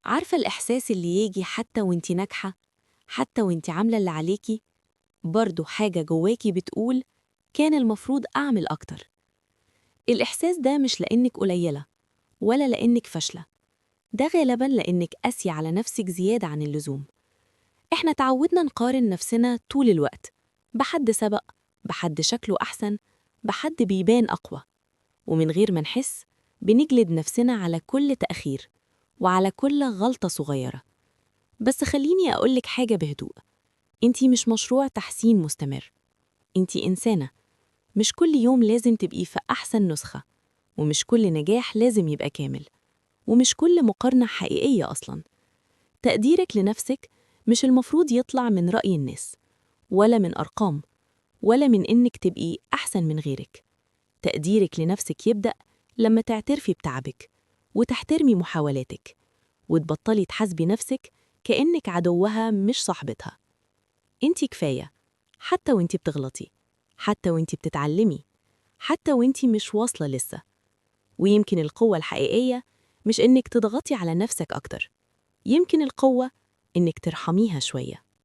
عارفة الإحساس اللي يجي حتى وانتي ناجحة، حتى وانتي عاملة اللي عليكي، برضه حاجة جواكي بتقول كان المفروض أعمل أكتر. الإحساس ده مش لأنك قليلة ولا لأنك فاشلة، ده غالباً لأنك قاسية على نفسك زيادة عن اللزوم. إحنا تعودنا نقارن نفسنا طول الوقت بحد سبق، بحد شكله أحسن، بحد بيبان أقوى، ومن غير ما نحس بنجلد نفسنا على كل تأخير وعلى كل غلطة صغيرة. بس خليني أقولك حاجة بهدوء، انتي مش مشروع تحسين مستمر، انتي إنسانة. مش كل يوم لازم تبقي في أحسن نسخة، ومش كل نجاح لازم يبقى كامل، ومش كل مقارنة حقيقية أصلاً. تقديرك لنفسك مش المفروض يطلع من رأي الناس، ولا من أرقام، ولا من إنك تبقي أحسن من غيرك. تقديرك لنفسك يبدأ لما تعترفي بتعبك، وتحترمي محاولاتك، وتبطلي تحاسبي نفسك كأنك عدوها مش صاحبتها. انتي كفاية، حتى وانتي بتغلطي، حتى وانتي بتتعلمي، حتى وانتي مش واصلة لسه. ويمكن القوة الحقيقية مش إنك تضغطي على نفسك أكتر، يمكن القوة إنك ترحميها شوية.